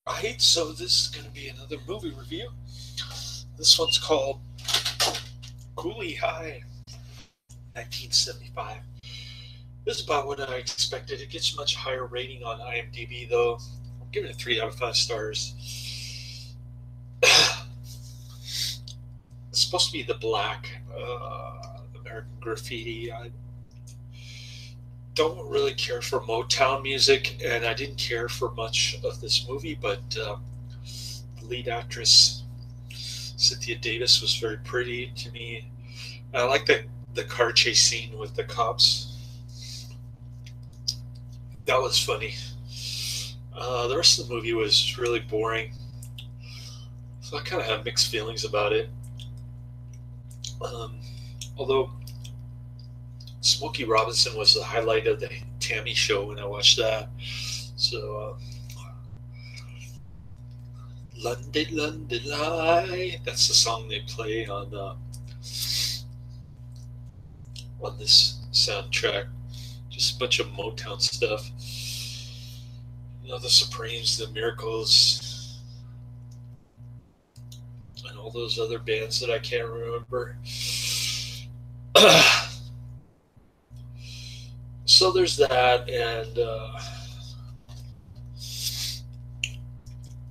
Alright, so this is going to be another movie review. This one's called Cooley High, 1975. This is about what I expected. It gets much higher rating on IMDb, though. I'm giving it 3 out of 5 stars. It's supposed to be the black American Graffiti. I don't really care for Motown music, and I didn't care for much of this movie, but the lead actress, Cynthia Davis, was very pretty to me. I like the car chase scene with the cops. That was funny. The rest of the movie was really boring, so I kind of have mixed feelings about it. Although Smokey Robinson was the highlight of the Tammy show when I watched that. So, London, London Eye. That's the song they play on this soundtrack. Just a bunch of Motown stuff. You know, the Supremes, the Miracles, and all those other bands that I can't remember. So there's that, and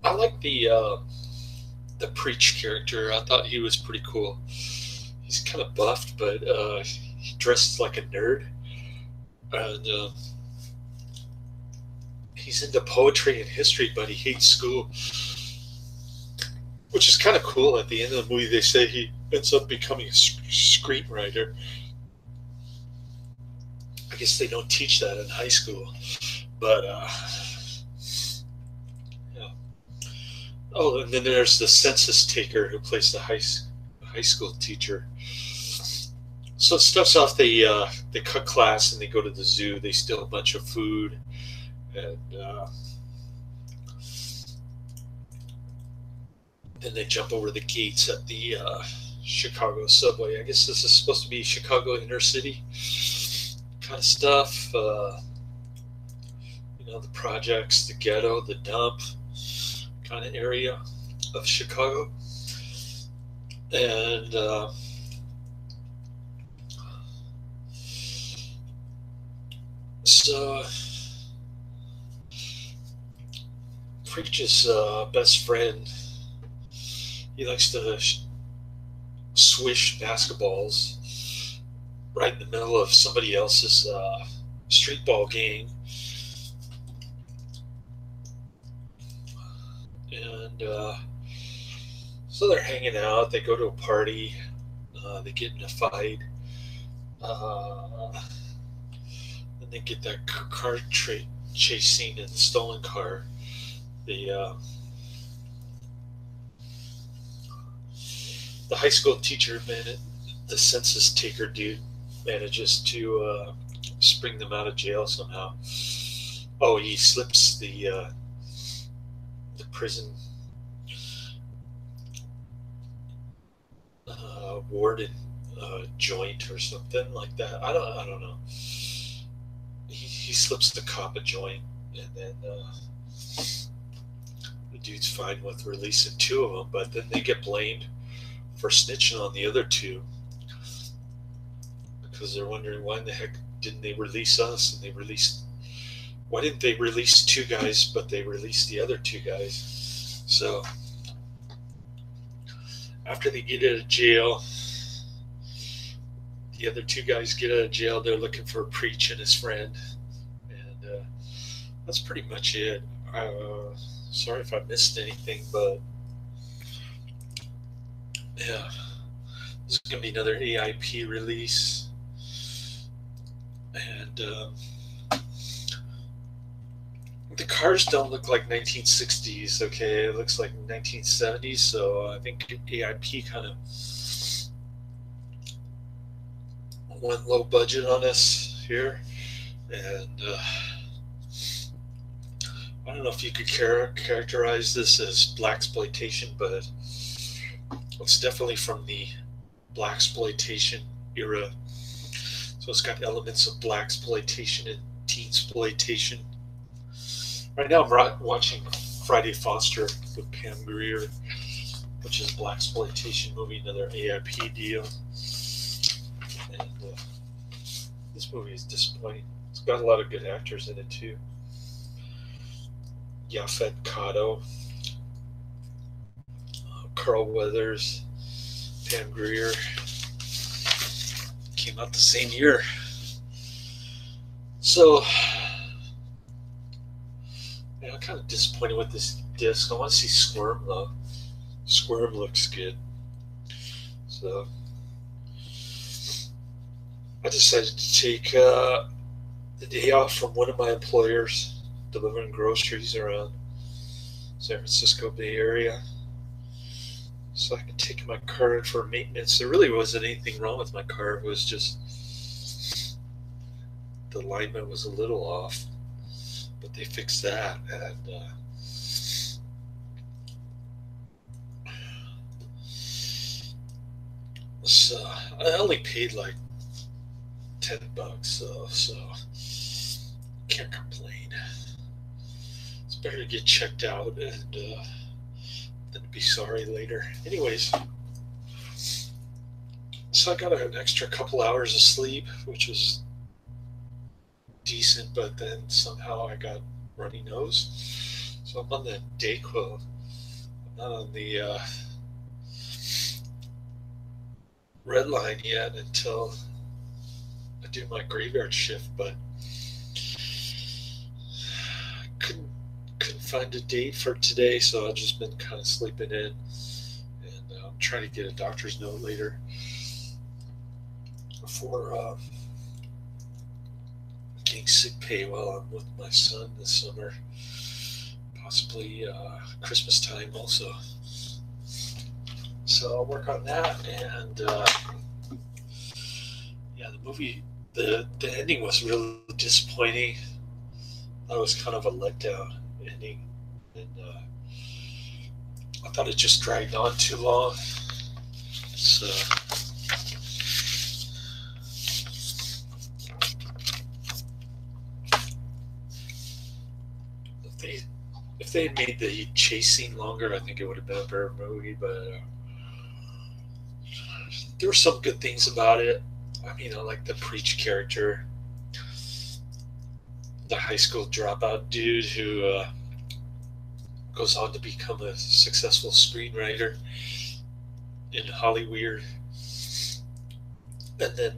I like the Preach character. I thought he was pretty cool. He's kind of buffed, but he dresses like a nerd, and he's into poetry and history, but he hates school, which is kind of cool. At the end of the movie, they say he ends up becoming a screenwriter. I guess they don't teach that in high school, but yeah. Oh, and then there's the census taker who plays the high school teacher. So it starts off, they cut class and they go to the zoo. They steal a bunch of food, and then they jump over the gates at the Chicago subway. I guess this is supposed to be Chicago inner city kind of stuff. You know, the projects, the ghetto, the dump kind of area of Chicago. And so Preach's best friend, he likes to swish basketballs right in the middle of somebody else's street ball game. And so they're hanging out. They go to a party. They get in a fight. And they get that car chase scene in the stolen car. The high school teacher, the census taker dude, manages to spring them out of jail somehow. Oh, he slips the prison warden joint or something like that. I don't know. He slips the cop a joint, and then the dude's fine with releasing 2 of them, but then they get blamed for snitching on the other 2. Because they're wondering, why in the heck didn't they release us? And why didn't they release 2 guys, but they released the other 2 guys? So after they get out of jail, the other 2 guys get out of jail. They're looking for Preach and his friend, and that's pretty much it. Sorry if I missed anything, but yeah, this is gonna be another AIP release. And the cars don't look like 1960s, okay? It looks like 1970s, so I think AIP kind of went low budget on us here. And I don't know if you could characterize this as blaxploitation, but it's definitely from the blaxploitation era. So it's got elements of blaxploitation and teensploitation. Right now I'm watching Friday Foster with Pam Grier, which is a blaxploitation movie, another AIP deal. And this movie is disappointing. It's got a lot of good actors in it too. Yaphet Kotto, Carl Weathers, Pam Grier. Came out the same year. So, yeah, I'm kind of disappointed with this disc. I want to see Squirm though. Squirm looks good. So, I decided to take the day off from one of my employers delivering groceries around San Francisco Bay Area, so I could take my car in for maintenance. There really wasn't anything wrong with my car. It was just the alignment was a little off, but they fixed that. And so I only paid like $10, so can't complain. It's better to get checked out and than to be sorry later. Anyways, so I got an extra couple hours of sleep, which was decent, but then somehow I got runny nose. So I'm on the Dayquil. I'm not on the red line yet until I do my graveyard shift, but couldn't find a date for today, so I've just been kind of sleeping in, and I'm trying to get a doctor's note later for getting sick pay while I'm with my son this summer, possibly Christmas time also. So I'll work on that, and yeah, the movie, the ending was really disappointing. That was kind of a letdown ending, and I thought it just dragged on too long. So if they had made the chase scene longer, I think it would have been a better movie. But there were some good things about it. I mean, I like the Preach character, the high school dropout dude who goes on to become a successful screenwriter in Hollywood. And then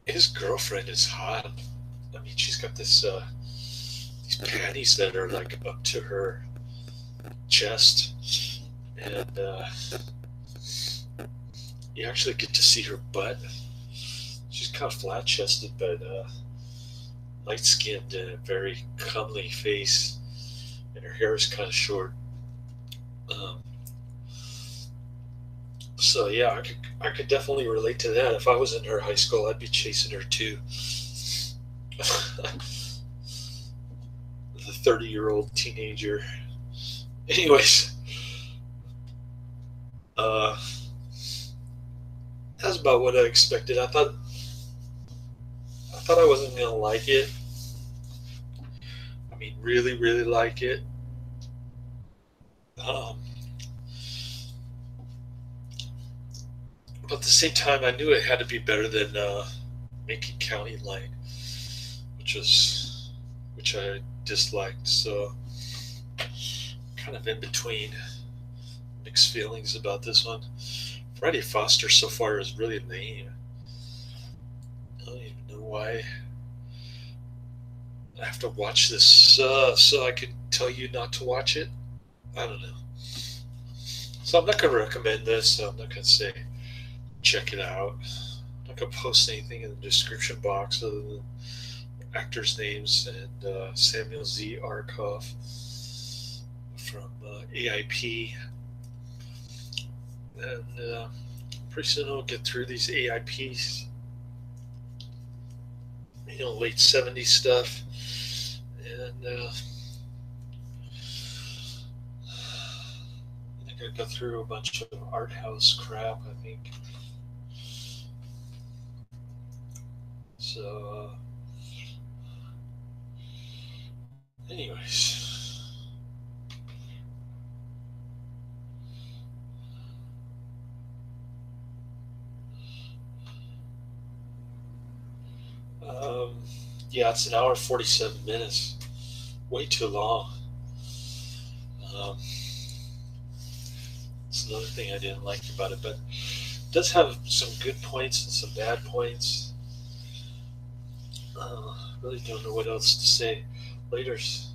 his girlfriend is hot. I mean, she's got this these panties that are like up to her chest, and you actually get to see her butt. She's kind of flat-chested, but light-skinned and a very comely face, and her hair is kind of short. So yeah, I could definitely relate to that. If I was in her high school, I'd be chasing her too. The 30-year-old teenager. Anyways, that's about what I expected. I thought I wasn't gonna like it. I mean, really, really like it. But at the same time, I knew it had to be better than Macon County Line, which I disliked. So kind of in between, mixed feelings about this one. Friday Foster so far is really lame. I don't even know why I have to watch this so I can tell you not to watch it. I don't know. So I'm not going to recommend this. So I'm not going to say check it out. I'm not going to post anything in the description box other than actors' names and Samuel Z. Arkoff from AIP. And pretty soon I'll get through these AIPs, late 70s stuff, and I think I go through a bunch of art house crap, I think. So Anyways, yeah, it's an hour 47 minutes. Way too long. Um, it's another thing I didn't like about it, but it does have some good points and some bad points. Really don't know what else to say. Laters.